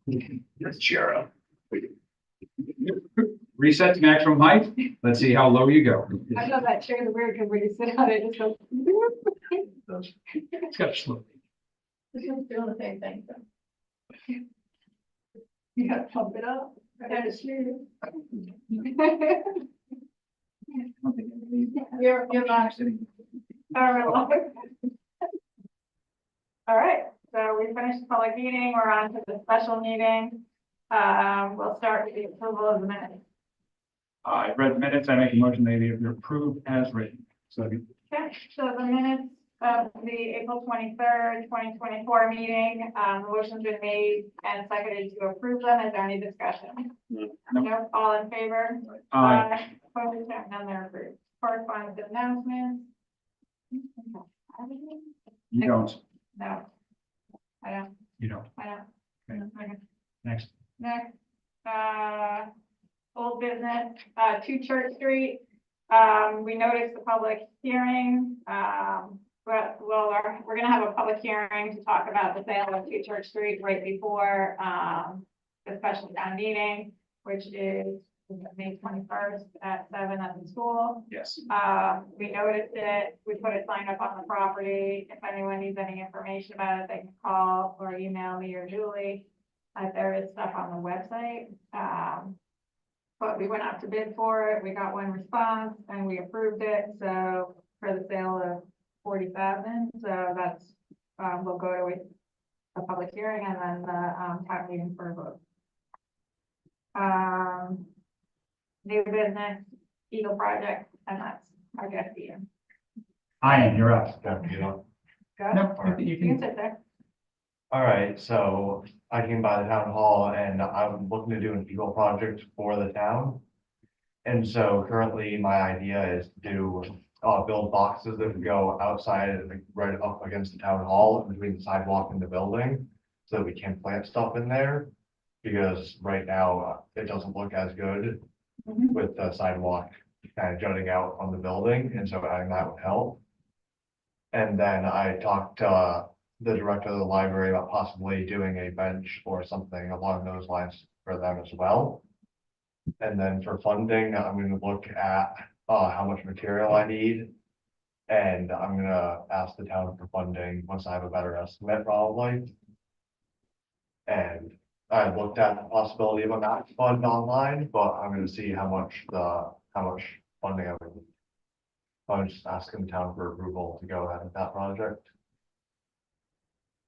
Let's cheer up. Reset to maximum height. Let's see how low you go. I know that chair is weird because when you sit on it, it just goes. It's got a slope. It's just doing the same thing. So. You gotta pump it up. I gotta shoot. You're not. All right, so we finished the public meeting. We're on to the special meeting. We'll start with the approval of the minutes. I read the minutes. I make a motion that they be approved as written. So Okay, so the minutes of the April 23rd, 2024 meeting, the motion's been made and seconded to approve them. Is there any discussion? No, all in favor? Aye. Opposed, none, they're approved. Correspondence and announcements? You don't. No. I don't, You don't. I don't. Okay. Next. Next, old business, 2 Church Street. We noticed the public hearing, but we're gonna have a public hearing to talk about the sale of 2 Church Street right before, the special town meeting, which is May 21st at 7 at the school. Yes. We noticed it, we put a sign up on the property. If anyone needs any information about it, they can call or email me or Julie. There is stuff on the website. But we went out to bid for it. We got one response and we approved it. So for the sale of 40,000. So that's, we'll go to a public hearing and then the town meeting for a vote. New business, Eagle project, and that's, I guess, you. I am. You're up. Go. No, you You can. can sit there. All right, so I came by the town hall and I'm looking to do an Eagle project for the town. And so currently my idea is to build boxes that would go outside and like, right up against the town hall between the sidewalk and the building. So that we can plant stuff in there, because right now it doesn't look as good with the sidewalk kind of jutting out from the building, and so adding that would help. And then I talked to the director of the library about possibly doing a bench or something along those lines for them as well. And then for funding, I'm going to look at how much material I need. And I'm going to ask the town for funding once I have a better estimate probably. And I looked at the possibility of a match fund online, but I'm going to see how much funding I would need. I'm just asking the town for approval to go ahead with that project.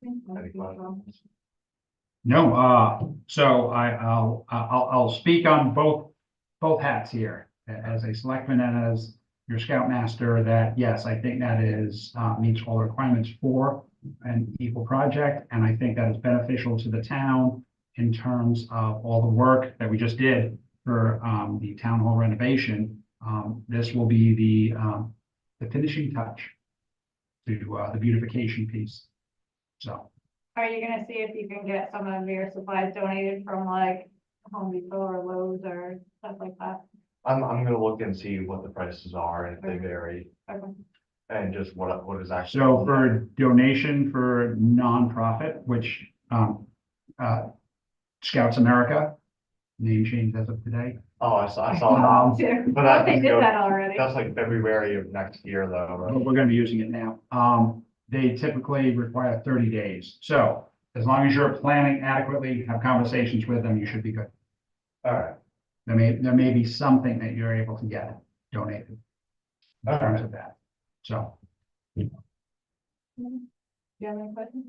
Any questions? No, so I'll speak on both hats here as a selectman and as your scoutmaster. That yes, I think that is meets all the requirements for an equal project, and I think that is beneficial to the town in terms of all the work that we just did for the town hall renovation. This will be the finishing touch to the beautification piece. So. Are you gonna see if you can get some of your supplies donated from like Home Depot or Lowe's or stuff like that? I'm gonna look and see what the prices are and if they vary, Okay. and just what is actually. So for donation for nonprofit, which Scouts America, name change as of today. Oh, I saw that. But I They think did it- that already. That's like February of next year though, But right? we're gonna be using it now. They typically require 30 days. So as long as you're planning adequately, have conversations with them, you should be good. All right, There may be something that you're able to get donated in terms of that. So. Do you have any questions?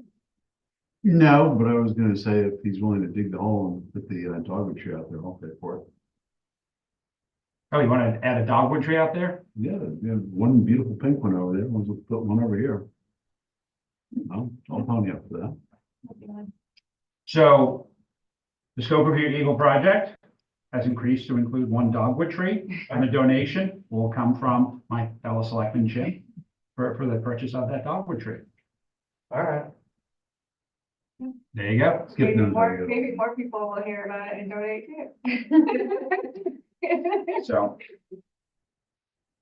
No, but I was gonna say if he's willing to dig the hole and put the dogwood tree out there, I'll pay for it. Oh, you want to add a dogwood tree out there? Yeah, we have one beautiful pink one over there, we'll put one over here. I'll pony up for that. So the scope of your Eagle project has increased to include one dogwood tree, and the donation will come from my fellow selectman Jim for the purchase of that dogwood tree. all right. There you go. Skip Maybe those, more, there you go. maybe more people will hear about it and donate too. So.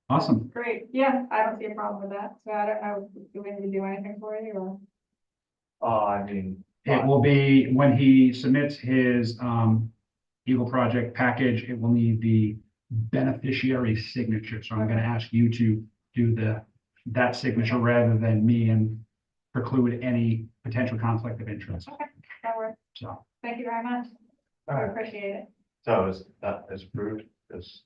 Awesome. Great, yeah, I don't see a problem with that, so I don't know, do we need to do anything for you or? I mean, It will be, when he submits his, Eagle project package, it will need the beneficiary signature. So I'm gonna ask you to do that signature rather than me and preclude any potential conflict of interest. Okay, that works. So, Thank you very much. All I right, appreciate it. so is approved, is,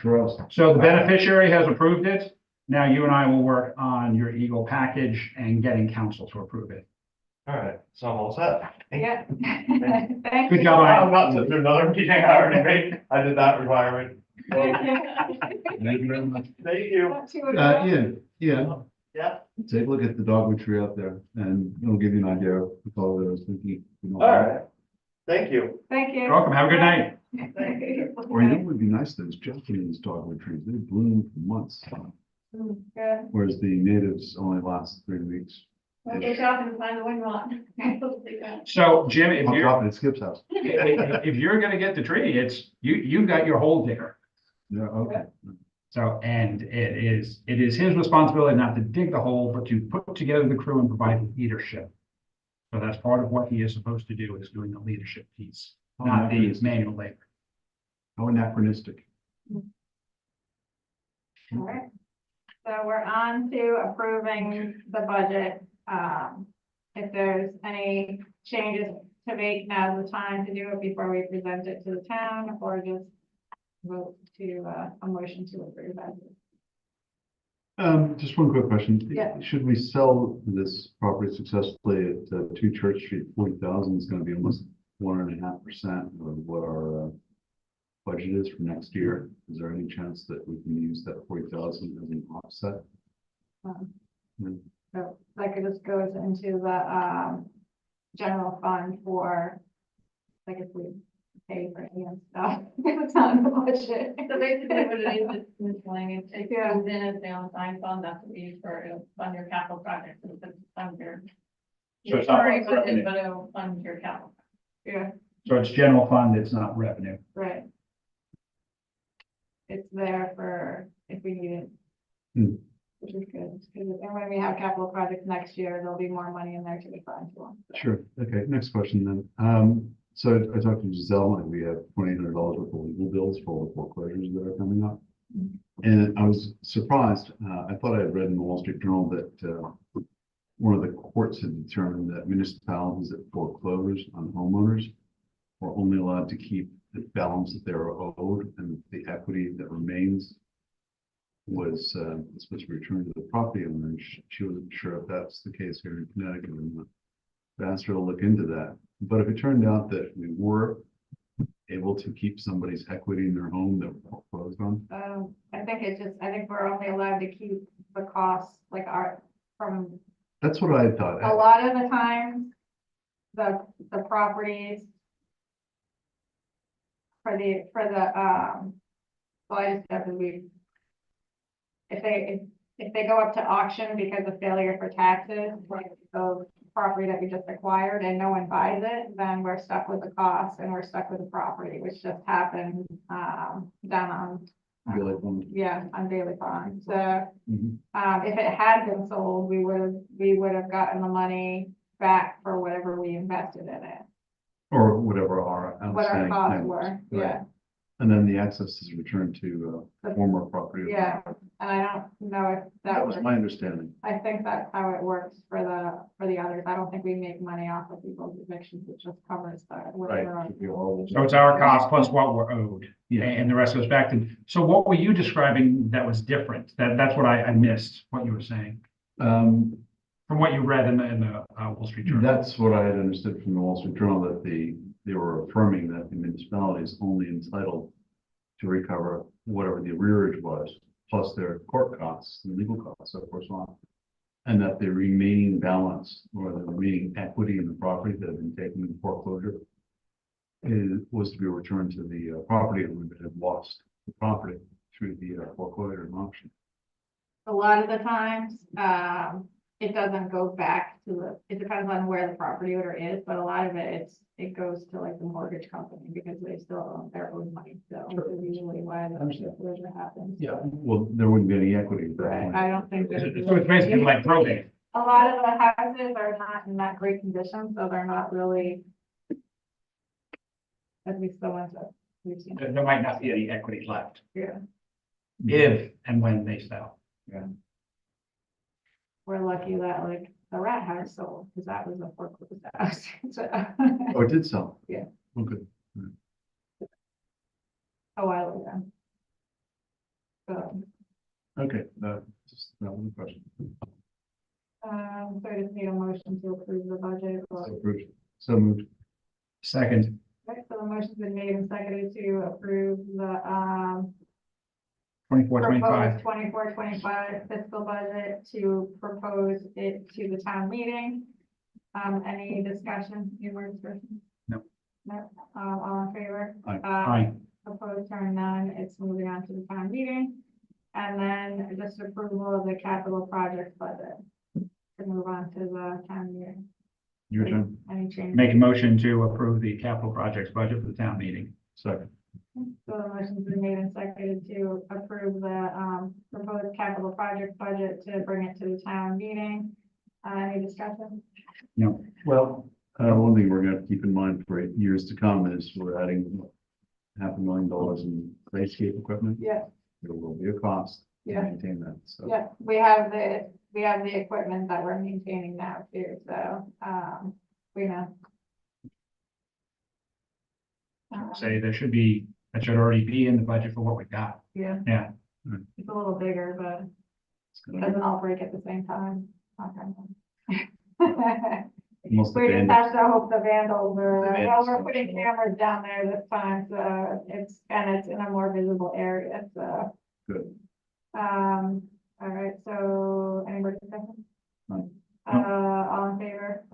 For us. so the beneficiary has approved it. Now you and I will work on your Eagle package and getting council to approve it. all right, so I'm all set. Yeah. Thank you. Good job, I'm about to do another meeting, I already made, I did that requirement. Thank you. Thank you very much. Thank you. Want to, Yeah, Yeah, take a look at the dogwood tree out there and it'll give you an idea of the color that I was thinking. all right, thank you. Thank you. You're welcome. Have a good night. Or you know what would be nice, those Japanese dogwood trees, they bloom for months, Good. whereas the natives only last 3 weeks. Well, go shopping and find the one you want. So Jim, if I'll you're, drop it at Skip's house. if you're gonna get the tree, it's, you've got your hole digger. Yeah, okay. So, and it is his responsibility not to dig the hole, but to put together the crew and provide leadership. So that's part of what he is supposed to do, is doing the leadership piece, How not the anachronistic. manual labor. How anachronistic. All right. So we're on to approving the budget. If there's any changes to make, now's the time to do it before we present it to the town, or just vote to, a motion to approve that. Just one quick question. Yeah. Should we sell this property successfully at 2 Church Street, 40,000 is gonna be almost 1.5% of what our budget is for next year. Is there any chance that we can use that 40,000 as an offset? So like it just goes into the, general fund for, like if we pay for any of stuff, it's not in the budget. So basically what it is, it's miscellaneous, it Yeah. comes in as the unassigned fund, that's what we use for, it'll fund your capital projects, and it's fund your. So it's not Sorry, like revenue. but it'll fund your capital. Yeah, So it's general fund, it's not revenue. right. It's there for if we need it. Hmm. Which is good, and when we have capital projects next year, there'll be more money in there to be fund for. Sure. Okay, next question then. So I talked to Giselle and we have $2,800 worth of legal bills for all the foreclosures that are coming up. And I was surprised. I thought I had read in the Wall Street Journal that one of the courts had determined that municipalities that foreclose on homeowners were only allowed to keep the balance that they were owed, and the equity that remains was supposed to be returned to the property owner. And she wasn't sure if that's the case here in Connecticut or not. I asked her to look into that. But if it turned out that we were able to keep somebody's equity in their home that were foreclosed on, I think we're only allowed to keep the costs, like from, that's what I thought. a lot of the times, the properties for the, well, I just have to read. If they go up to auction because of failure for taxes, like the property that we just acquired and no one buys it, then we're stuck with the cost and we're stuck with the property, which just happened, down on, Really fun. yeah, on Bailey Pond. So, Mhm. if it had been sold, we would have gotten the money back for whatever we invested in it, Or whatever our what our outstanding costs payments. were, Right. yeah. And then the access is returned to The- former property. owner. Yeah, and I don't know if That that was works. my understanding. I think that's how it works for the others. I don't think we make money off of people's evictions. It just covers the, whatever. Right. If you all- So it's our cost plus what we're owed, Yeah. and the rest goes back to, so what were you describing that was different? That's what I missed, what you were saying, Um, from what you read in the Wall Street Journal. That's what I had understood from the Wall Street Journal, that they were affirming that the municipality is only entitled to recover whatever the arrearage was, plus their court costs and legal costs, of course, on. And that the remaining balance or the remaining equity in the property that had been taken in foreclosure was to be returned to the property owner that had lost the property through the foreclosure and auction. A lot of the times, it doesn't go back to it depends on where the property owner is, but a lot of it goes to like the mortgage company because they still own their own money. So Sure. it's usually why the Understand. foreclosure happens. Yeah, well, there wouldn't be any equity at that Right, point. I don't think that. So it's basically like probate. a lot of the houses are not in that great condition, so they're not really. At least the ones that we've seen. There might not be any equity left Yeah, if and when they sell. we're lucky that like the rat house sold, because that was a foreclosed house. So, Oh, it did sell? Yeah. Oh, good. a while ago. So, Okay, that was a question. so I just need a motion to approve the budget. So approved. So moved. Second, Okay, so the motion's been made and seconded to approve the, 24, 25. proposed 24-25 fiscal budget, to propose it to the town meeting. Any discussion, any more discussion? No. No, all in favor? Aye. Aye. Opposed, hearing none, it's moving on to the town meeting. And then just approval of the capital project budget to move on to the town meeting. Your turn. Any change? Make a motion to approve the capital projects budget for the town meeting. Second. So the motion's been made and seconded to approve the, proposed capital project budget to bring it to the town meeting. Any discussion? No, Well, one thing we're gonna have to keep in mind for years to come is we're adding $500,000 in landscape equipment. Yeah, There will be a cost to Yeah. maintain that, so. yeah, we have the equipment that we're maintaining now too, so, we know. say there should be, that should already be in the budget for what we've got. Yeah. Yeah. It's a little bigger, but it doesn't all break at the same time. Okay. Most of We the just have to hope the vandals The are, well, vandals we're are- putting cameras down there this time, so it's in a more visible area, so. Good. All right, so any more discussion? None. All in favor?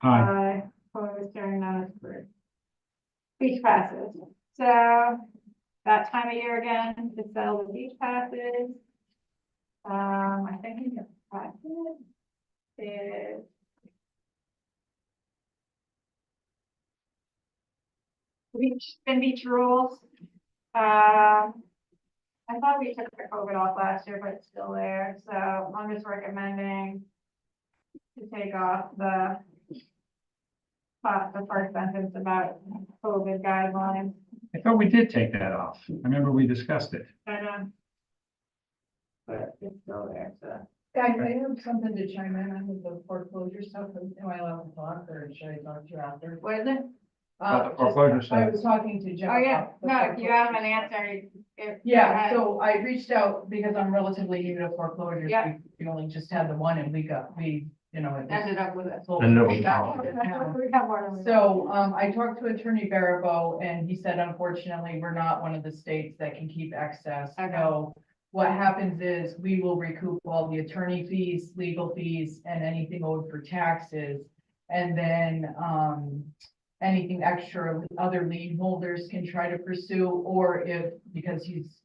Aye. Opposed, hearing none, it's approved. Beach passes, so that time of year again, to sell the beach passes. I think in your packet is beach rules. I thought we took the COVID off last year, but it's still there, so I'm just recommending to take off the first sentence about COVID guidelines. I thought we did take that off. I remember we discussed it. But it's still there, so. Guys, I have something to chime in on with the foreclosure stuff. Am I allowed to talk, or should I talk to you after? What is it? About the Just- foreclosure I stuff. was talking to Jim. Oh, yeah, about the no, if you have an foreclosure stuff. answer, if. Yeah, so I reached out because I'm relatively new to foreclosures. Yeah. We only just had the one, and you know, it was Ended up with it. sold. Ended up with a back problem. to the town. We have more than we. So, I talked to Attorney Barabo, and he said, unfortunately, we're not one of the states that can keep excess. Okay. So what happens is we will recoup all the attorney fees, legal fees, and anything owed for taxes. And then, anything extra other lien holders can try to pursue, or if, because he's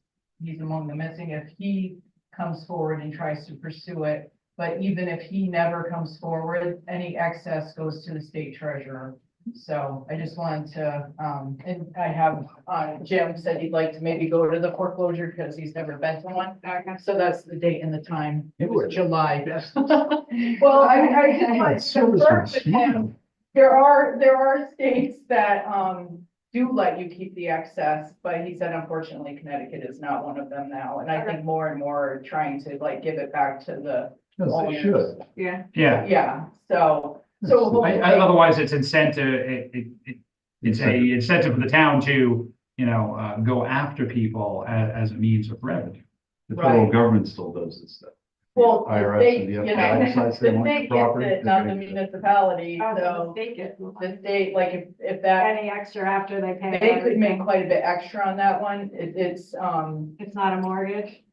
among the missing, if he comes forward and tries to pursue it. But even if he never comes forward, any excess goes to the state treasurer. So I just wanted to, and I have, Jim said he'd like to maybe go to the foreclosure because he's never been to one. So that's the date and the time. It was July. Well, I just wanted to confirm with him. There are states that, do let you keep the excess, but he said unfortunately Connecticut is not one of them now. And I think more and more are trying to like give it back to the Yes, they owners. should. Yeah, Yeah, so Yes. hopefully- Otherwise, it's incentive, it's a incentive for the town to, go after people as a means of revenue. The federal Right. government still does this stuff. Well, the IRS state, and the you FBI know, decides they the want your state gets property, it, they're not the gonna get it. municipality, oh, so the state gets the state, like, if that, any extra after they pay. they could make everything. quite a bit extra on that one. It's not a mortgage.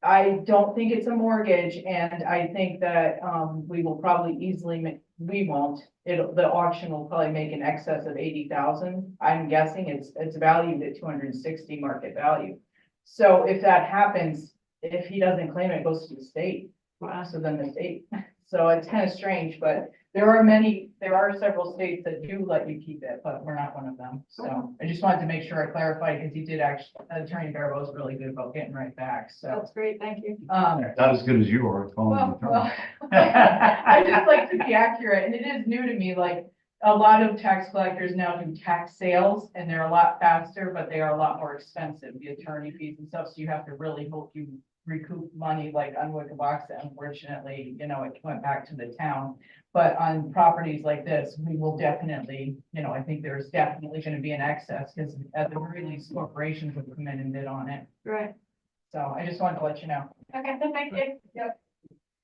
I don't think it's a mortgage, and I think that, we will probably easily make, we won't. The auction will probably make an excess of 80,000. I'm guessing it's valued at 260 market value. So if that happens, if he doesn't claim it, it goes to the state. Wow. So then the state, so it's kind of strange, but There are several states that do let you keep it, but we're not one of them. So I just wanted to make sure I clarified because he did actually, Attorney Barrow was really good about getting right back, so. That's great, thank you. Not as good as you are calling Well, the well, I just like to be accurate, and it is new to me, like, a lot of tax collectors now do tax sales, and they're a lot faster, but they are a lot more expensive, the attorney fees and stuff, so you have to really hope you recoup money, like on Wickaboxa, unfortunately, it went back to the town. But on properties like this, we will definitely, I think there's definitely gonna be an excess, because at the very least, corporations would come in and bid on it. Right, So I just wanted to let you know. okay, thank you. Yep.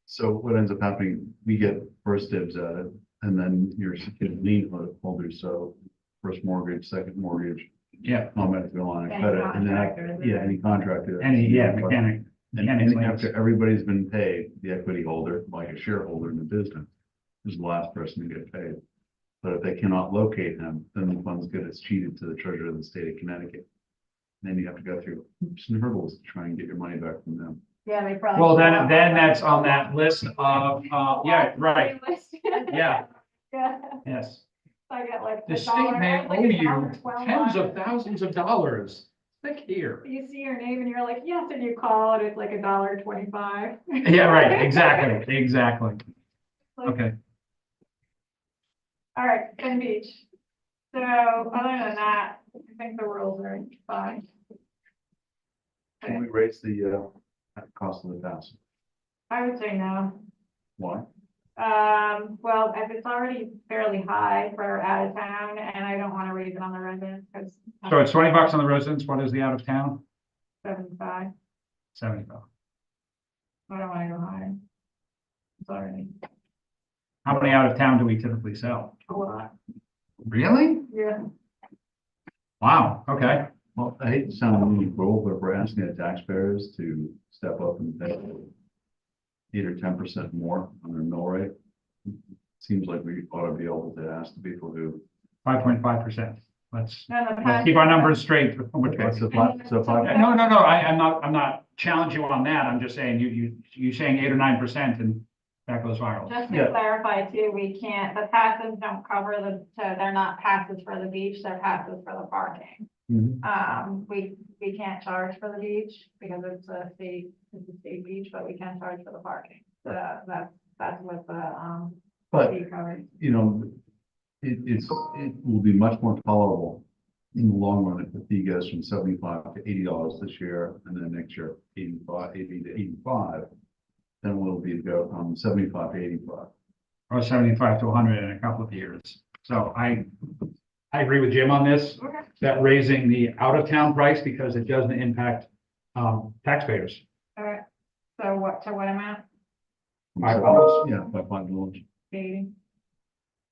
So what ends up happening, we get first dibs at it, and then you're secured lien holder, so first mortgage, second mortgage, Yeah, automatically line of Any credit, and then, contractor, is it? any contractor. mechanic. And after everybody's been paid, the equity holder, like a shareholder in the business, is the last person to get paid. But if they cannot locate him, then the funds get cheated to the treasurer of the state of Connecticut. Then you have to go through hoops and hurdles to try and get your money back from them. Yeah, they probably. Well, then that's on that list of, yeah, right, yeah, Yeah, yes. I get like. The a state dollar, may like owe a you $1.12 tens of on it. thousands of dollars. Click here. You see your name and you're like, yes, and you call and it's like $1.25. Yeah, right, exactly, exactly. Okay, All right, Penn Beach. So other than that, I think the rules are fine. Can we raise the cost of the pass? I would say no. Why? Well, if it's already fairly high for out of town and I don't want to raise it on the residents because. so it's $20 on the residents. What is the out of town? 75. 75. I don't want to go higher. Sorry. How many out of town do we typically sell? A lot. Really? Yeah. Wow, okay. Well, I hate to sound really cruel, but if we're asking the taxpayers to step up and pay 8 or 10% more on their mill rate, seems like we ought to be able to ask the people who. 5.5%. Let's No, the keep past- our numbers straight. What's the five, so five, No, I'm not challenging you on that. I'm just saying you saying 8 or 9% and that goes viral. Just to Yeah. clarify too, we can't, the passes don't cover so they're not passes for the beach, they're passes for the parking. Mhm. We can't charge for the beach because it's a state beach, but we can charge for the parking. So that's what the, But, fee covers. it will be much more tolerable in the long run if the fee goes from $75 to $80 this year, and then next year, 80 to 85. Then will be to go from 75 to 85. Or 75 to 100 in a couple of years. So I agree with Jim on this, Okay. that raising the out of town price because it doesn't impact taxpayers. All right, so what amount? $5. Yeah, by $5. 80?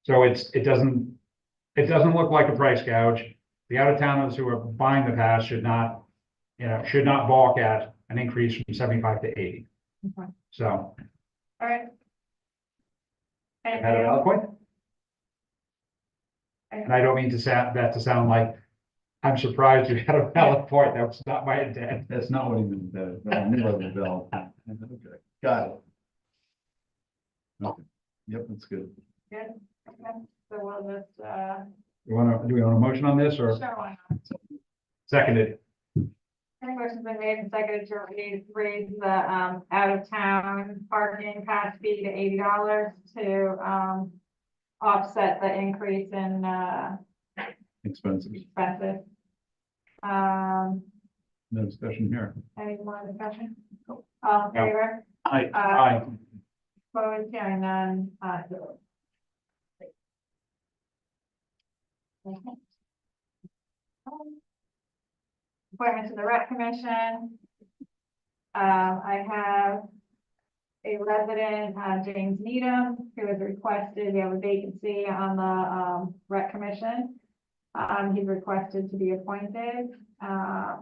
So it doesn't look like a price gouge. The out of towners who are buying the pass should not balk at an increase from 75 to 80. Okay. So, All right. had another point? And I don't mean to sound like I'm surprised you had a valid point. That was not my intent. That's not what he meant, but I knew it was Bill. Okay, got it. Okay, yep, that's good. Good, okay, so we'll just, Do we want a motion on this or sure, why not? seconded? Any motion's been made and seconded to raise the, out of town parking pass fee to $80 to, offset the increase in, Expensive, expenses. no discussion here. Any more discussion? All in No. favor? Aye. Opposed, hearing none, appointment to the rec commission. I have a resident, James Needham, who has requested, we have a vacancy on the, rec commission. He's requested to be appointed, so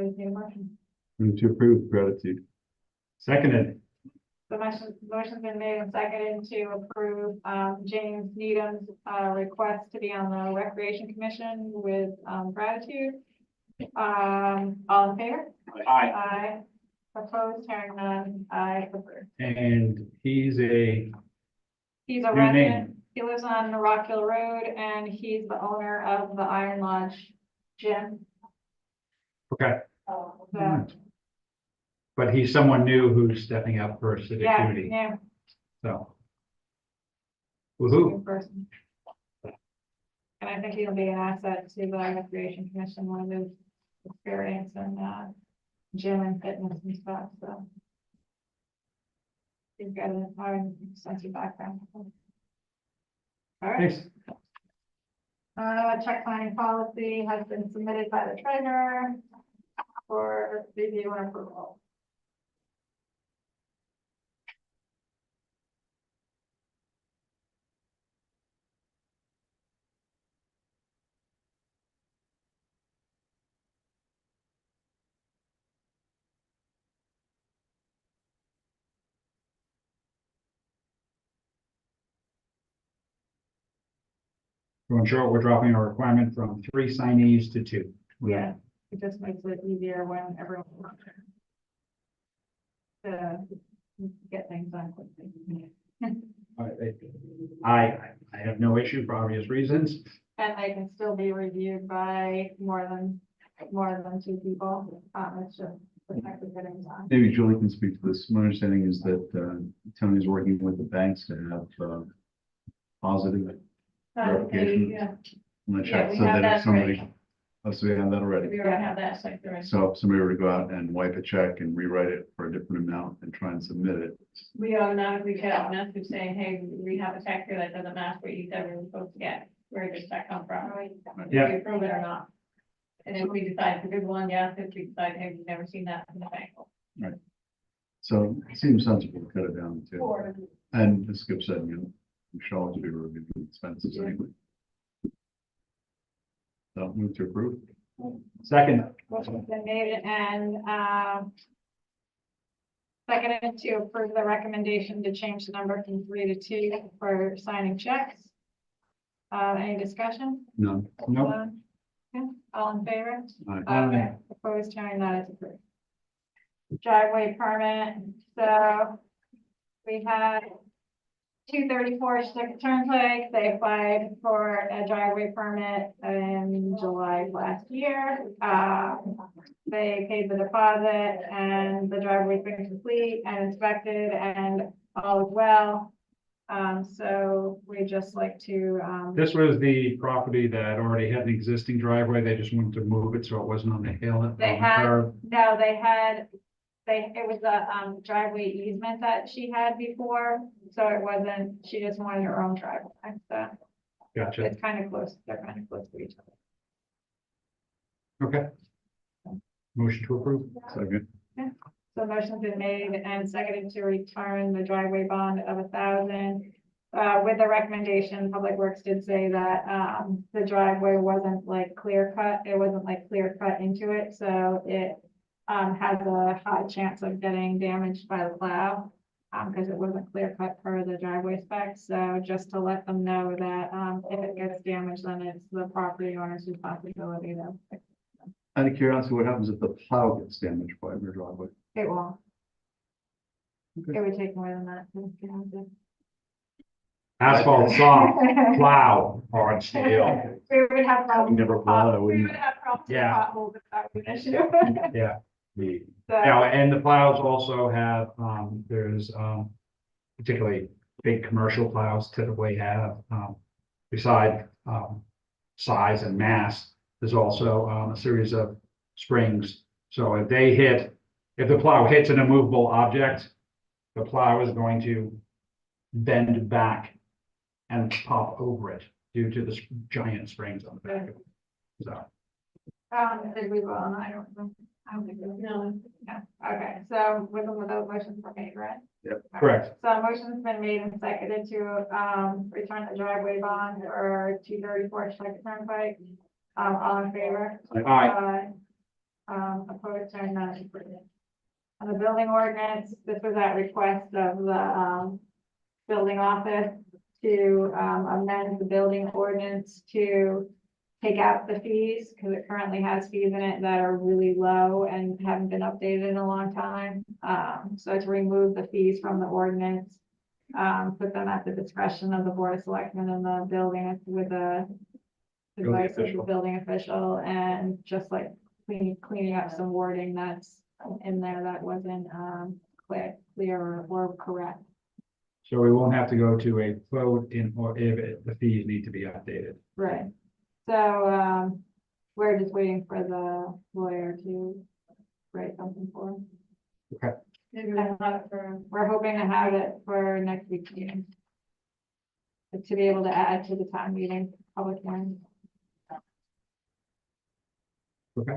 is there a motion? Move to approve gratitude. Seconded. The motion's been made and seconded to approve, James Needham's, request to be on the recreation commission with, gratitude. All in favor? Aye. Aye. Opposed, hearing none, aye, approved. And he's a He's a Your name. resident, he lives on Rock Hill Road, and he's the owner of the Iron Lodge Gym. Okay, So, but he's someone new who's stepping up for civic yeah, duty, yeah. so. Woohoo, Good person. And I think he'll be an asset to the Recreation Commission, one of his experience and, gym and fitness and stuff, so. He's got an extensive background. All right. thanks. Check signing policy has been submitted by the treasurer for review and approval. So in short, we're dropping our requirement from 3 signees to 2. Yeah, it just makes it easier when everyone to get things done quickly. I have no issue for obvious reasons. And they can still be reviewed by more than 2 people. It's just effective getting done. Maybe Julie can speak to this. My understanding is that Tony's working with the banks to have positive verification. Yeah, I'm gonna Yeah, check we so have that if that already. somebody, oh, so we have that already. we already have that sector. So if somebody were to go out and wipe a check and rewrite it for a different amount and try and submit it, We automatically get a message saying, hey, we have a check here that doesn't match what you said we were supposed to get. Where does that come from? If Yeah. we approve it or not. And if we decide it's a good one, yes, if we decide, hey, we've never seen that in the bank. so it seems sensible to cut it down to. Or, And as Skip said, we should always be reviewing expenses anyway. So move to approve. Second, Motion's been made and, seconded to approve the recommendation to change the number from 3 to 2 for signing checks. Any discussion? None. no, Okay, all in favor? Aye. Opposed, hearing that is approved. Driveway permit, so we had 234 Stick Turnpike, they applied for a driveway permit in July of last year. They paid the deposit and the driveway's been complete and inspected and all is well. So we just like to, this was the property that already had an existing driveway. They just wanted to move it so it wasn't on the hill. on the They had- curve. no, it was a driveway easement that she had before, so it wasn't, she just wanted her own driveway, so Gotcha, it's kind of close, they're kind of close to each other. okay. Motion to approve. Second. So motion's been made and seconded to return the driveway bond of 1,000. With the recommendation, Public Works did say that, the driveway wasn't like clear cut, it wasn't like clear cut into it, so it has a high chance of getting damaged by the plow. Because it wasn't clear cut per the driveway specs, so just to let them know that, if it gets damaged, then it's the property owner's responsibility to fix Out of curiosity, what happens if the plow gets damaged by your driveway? it. It won't. Okay. It would take more than that to damage it. Asphalt soft, plow, hard steel. We would have problems. Never with plowed, I pot- We wouldn't- would have problems with Yeah. potholes if that was an issue. Yeah. So, Now, and the plows also have, there's, particularly big commercial plows typically have, beside, size and mass, there's also, a series of springs. So if the plow hits an immovable object, the plow is going to bend back and pop over it due to the giant springs on the back of it. So, did we vote on that? I don't know. I don't think we did. No. Yeah, okay, so with or without motions were made, right? Yep. correct. So a motion's been made and seconded to, return the driveway bond or 234 Second Turnpike. All in favor? Aye. Opposed, hearing none, it's approved. On the building ordinance, this was at request of the, building office to, amend the building ordinance to take out the fees, because it currently has fees in it that are really low and haven't been updated in a long time. So to remove the fees from the ordinance put them at the discretion of the Board of Selectmen and the building with the advice of the official. building official, and just like cleaning up some wording that's in there that wasn't, clear or correct. So we won't have to go to a vote in, or if the fees need to be updated. Right. So, we're just waiting for the lawyer to write something for us. Okay. Maybe we'll have it we're hoping to have it for next week's meeting. To be able to add to the town meeting, public hearing. Okay.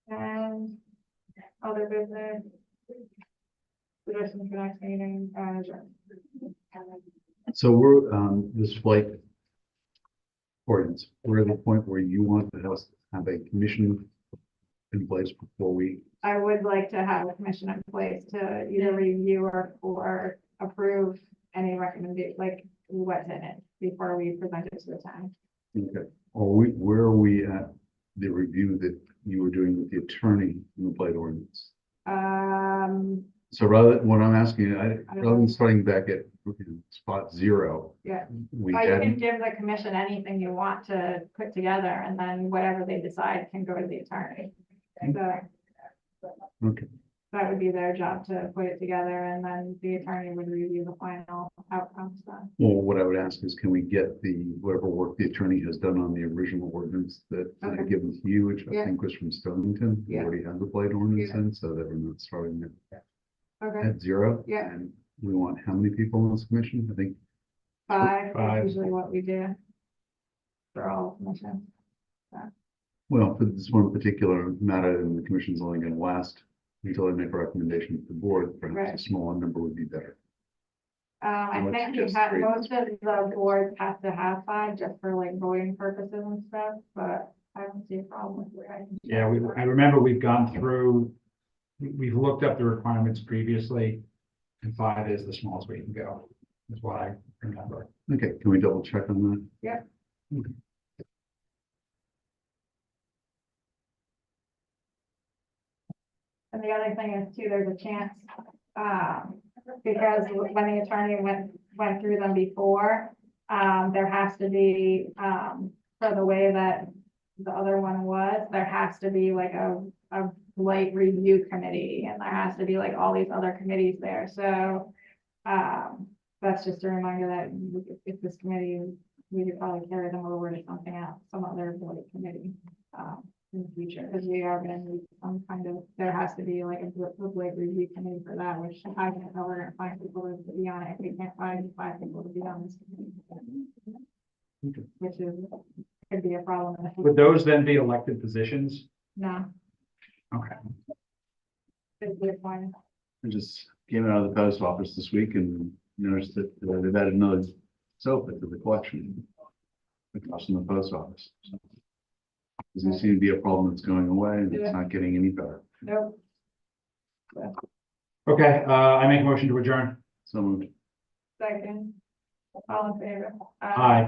And other business. Suggestions for next meeting, So we're, this flight ordinance, we're at the point where you want to have a commission in place before we, I would like to have a commission in place to either review or approve any recommendation, like what's in it, before we present it to the town. okay, where are we at the review that you were doing with the attorney in the flight ordinance? So what I'm asking, rather than starting back at spot 0. Yeah. We You can had, give the commission anything you want to put together, and then whatever they decide can go to the attorney. So okay, that would be their job to put it together, and then the attorney would review the final outcomes then. well, what I would ask is, can we get whatever work the attorney has done on the original ordinance that I Okay. had given to you, which I Yeah. think was from Stonington? We Yeah. already have the flight ordinance Yeah. in, so that we're not starting Okay, at 0. Yeah. And we want how many people on this commission? I think 5 Five. is usually what we do for all commissions. well, for this one particular matter, and the commission's only going to last until they make a recommendation to the board, perhaps Right. a smaller number would be better. I Let's think we just have, create- most of the boards have to have 5 just for like voting purposes and stuff, but I don't see a problem with it. Yeah, I remember we've gone through, we've looked up the requirements previously, and 5 is the smallest we can go, is what I remember. Okay, can we double check on that? Yeah. Okay. And the other thing is too, there's a chance, because when the attorney went through them before, there has to be, for the way that the other one was, there has to be like a blight review committee, and there has to be like all these other committees there, so, that's just a reminder that if this committee, we could probably carry them over to something else, some other blight committee, in the future, because we are gonna need some kind of, there has to be like a blight review committee for that, which I don't know, we're gonna find people to be on it, if we can't find 5 people to be on this committee. Okay. Which is, could be a problem. in the Would those then be elected positions? No. Okay. Could be a point. I just came out of the post office this week and noticed that they've added another sofa to the collection across from the post office. So, doesn't seem to be a problem that's going away, and Yeah. it's not getting any better. Nope. Okay, I make a motion to adjourn. So moved. Second. All in favor? Aye.